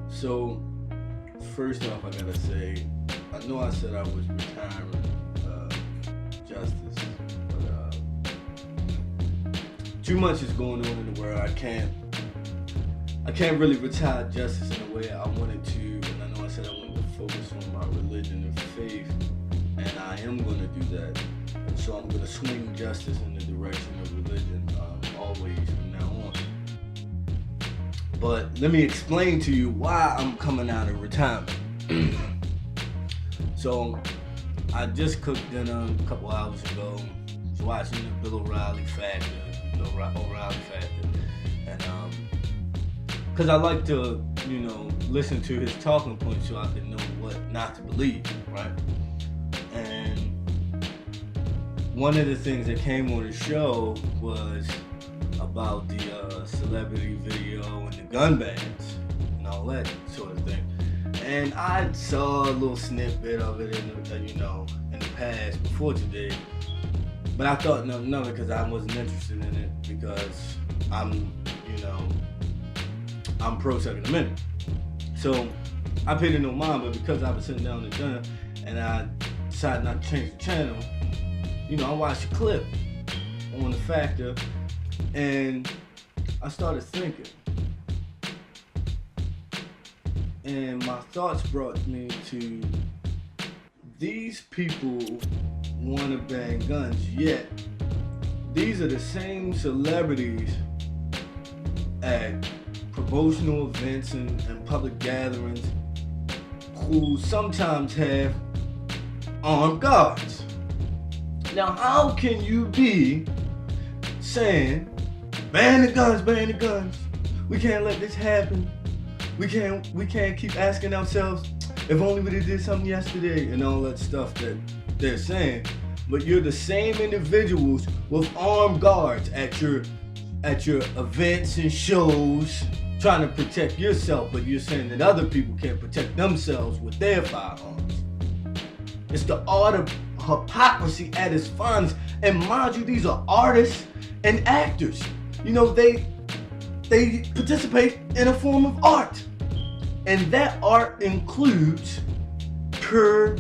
So first off, I gotta say, I know I said I was retiring justice, but too much is going on in the world. I can't really retire justice in the way I wanted to, and I know I said I wanted to focus on my religion and faith, and I am going to do that. And so I'm going to swing justice in the direction of religion always from now on. But let me explain to you why I'm coming out of retirement. So I just cooked dinner a couple hours ago. Was watching the Bill O'Reilly Factor, and because I like to, listen to his talking points so I can know what not to believe, right? And one of the things that came on the show was about the celebrity video and the gun bans and all that sort of thing. And I saw a little snippet of it in the past before today, but I thought nothing of it because I wasn't interested in it because I'm pro Second Amendment. So I paid it no mind, but because I was sitting down at dinner and I decided not to change the channel, I watched a clip on the Factor and I started thinking. And my thoughts brought me to these people want to ban guns, yet these are the same celebrities at promotional events and public gatherings who sometimes have armed guards. Now, how can you be saying, ban the guns, we can't let this happen, we can't keep asking ourselves, if only we did something yesterday, and all that stuff that they're saying, but you're the same individuals with armed guards at your events and shows trying to protect yourself, but you're saying that other people can't protect themselves with their firearms. It's the art of hypocrisy at its finest. And mind you, these are artists and actors. They participate in a form of art. And that art includes pure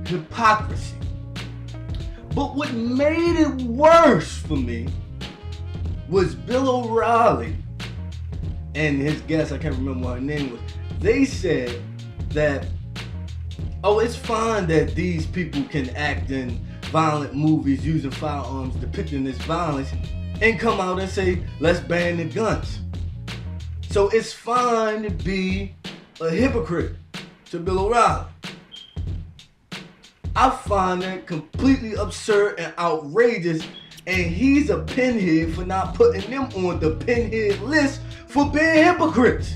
hypocrisy. But what made it worse for me was Bill O'Reilly and his guest, I can't remember what her name was. They said that, it's fine that these people can act in violent movies using firearms depicting this violence and come out and say, let's ban the guns. So it's fine to be a hypocrite to Bill O'Reilly. I find that completely absurd and outrageous, and he's a pinhead for not putting them on the pinhead list for being hypocrites.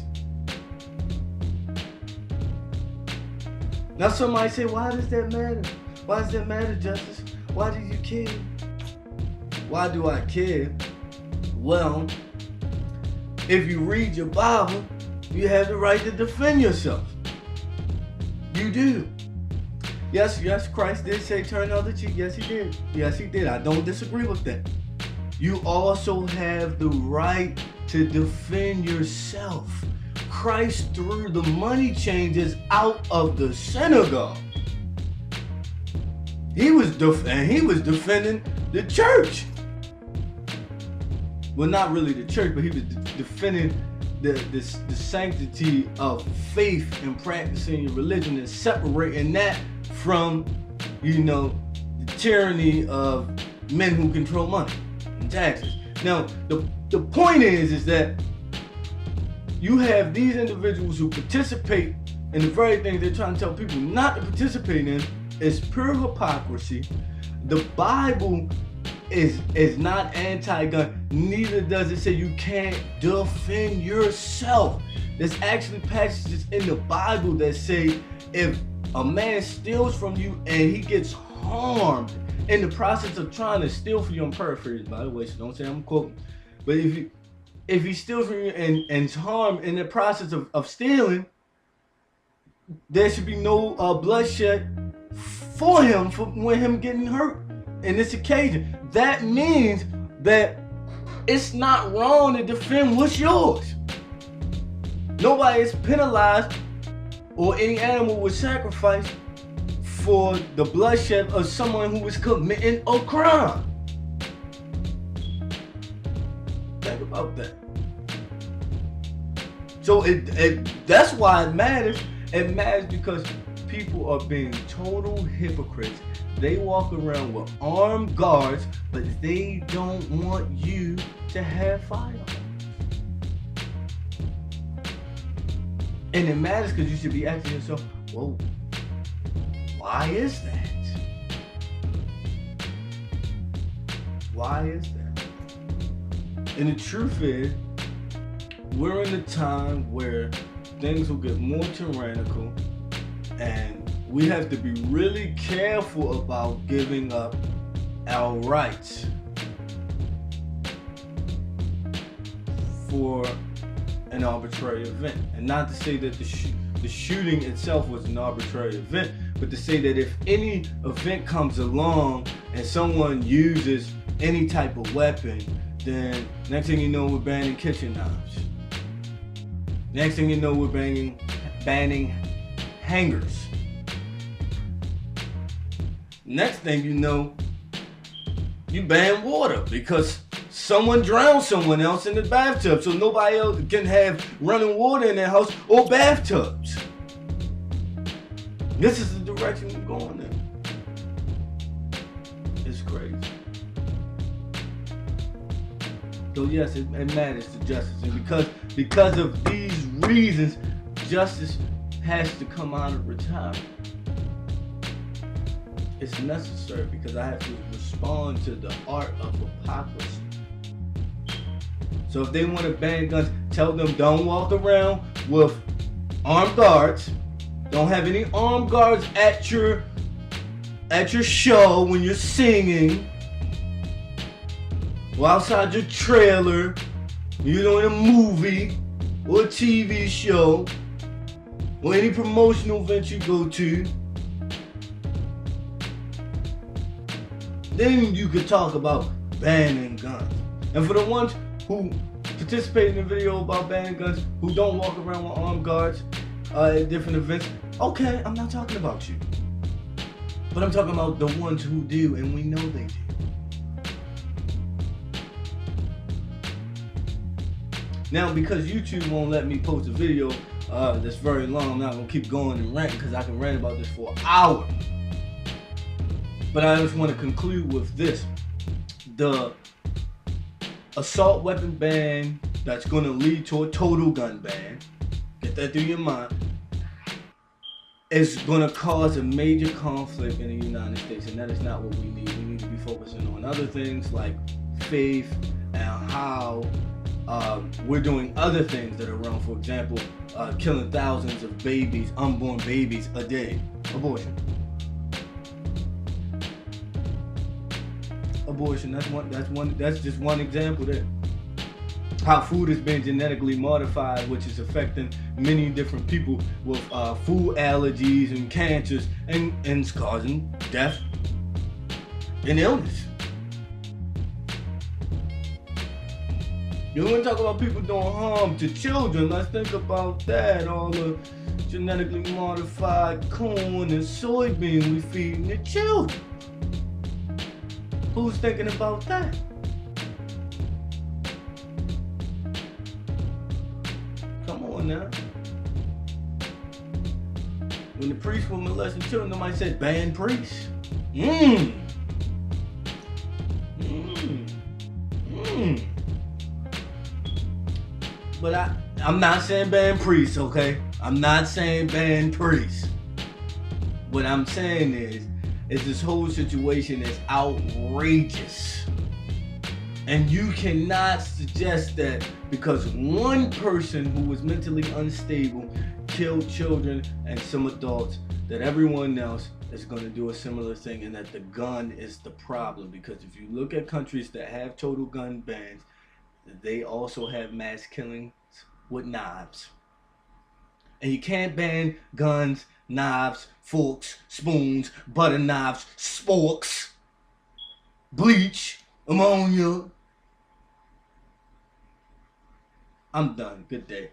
Now somebody say, why does that matter? Why does that matter, Justice? Why do you care? Why do I care? Well, if you read your Bible, you have the right to defend yourself. You do. Yes, Christ did say turn the other cheek. Yes, he did. Yes, he did. I don't disagree with that. You also have the right to defend yourself. Christ threw the money changers out of the synagogue. He was defending the church. Well, not really the church, but he was defending the sanctity of faith and practicing your religion and separating that from, the tyranny of men who control money and taxes. Now, the point is that you have these individuals who participate in the very thing they're trying to tell people not to participate in. Is pure hypocrisy. The Bible is not anti-gun. Neither does it say you can't defend yourself. There's actually passages in the Bible that say if a man steals from you and he gets harmed in the process of trying to steal from you, I'm paraphrasing by the way, so don't say I'm quoting, but if he steals from you and is harmed in the process of stealing, there should be no bloodshed for him when him getting hurt in this occasion. That means that it's not wrong to defend what's yours. Nobody is penalized or any animal was sacrificed for the bloodshed of someone who was committing a crime. Think about that. So that's why it matters. It matters because people are being total hypocrites. They walk around with armed guards, but they don't want you to have firearms. And it matters because you should be asking yourself, whoa, why is that? Why is that? And the truth is, we're in a time where things will get more tyrannical, and we have to be really careful about giving up our rights for an arbitrary event. And not to say that the shooting itself was an arbitrary event, but to say that if any event comes along and someone uses any type of weapon, then next thing you know, we're banning kitchen knives. Next thing you know, we're banning hangers. Next thing you know, you ban water because someone drowned someone else in the bathtub, so nobody else can have running water in their house or bathtubs. This is the direction we're going in. It's crazy. So yes, it matters to justice, and because of these reasons, justice has to come out of retirement. It's necessary because I have to respond to the art of hypocrisy. So if they want to ban guns, tell them don't walk around with armed guards. Don't have any armed guards at your show when you're singing, or outside your trailer, when you're doing a movie or a TV show, or any promotional event you go to. Then you could talk about banning guns. And for the ones who participate in the video about banning guns, who don't walk around with armed guards at different events, okay, I'm not talking about you. But I'm talking about the ones who do, and we know they do. Now, because YouTube won't let me post a video that's very long, I'm not going to keep going and rant because I can rant about this for an hour. But I just want to conclude with this. The assault weapon ban that's going to lead to a total gun ban, get that through your mind, is going to cause a major conflict in the United States, and that is not what we need. We need to be focusing on other things like faith and how we're doing other things that are wrong. For example, killing thousands of babies, unborn babies a day. Abortion. That's just one example there. How food is being genetically modified, which is affecting many different people with food allergies and cancers, and it's causing death and illness. You want to talk about people doing harm to children? Let's think about that. All the genetically modified corn and soybean we feeding the children. Who's thinking about that? Come on now. When the priests were molesting children, nobody said ban priests. But I'm not saying ban priests, okay? I'm not saying ban priests. What I'm saying is this whole situation is outrageous. And you cannot suggest that because one person who was mentally unstable killed children and some adults, that everyone else is going to do a similar thing, and that the gun is the problem. Because if you look at countries that have total gun bans, they also have mass killings with knives. And you can't ban guns, knives, forks, spoons, butter knives, sporks, bleach, ammonia. I'm done. Good day.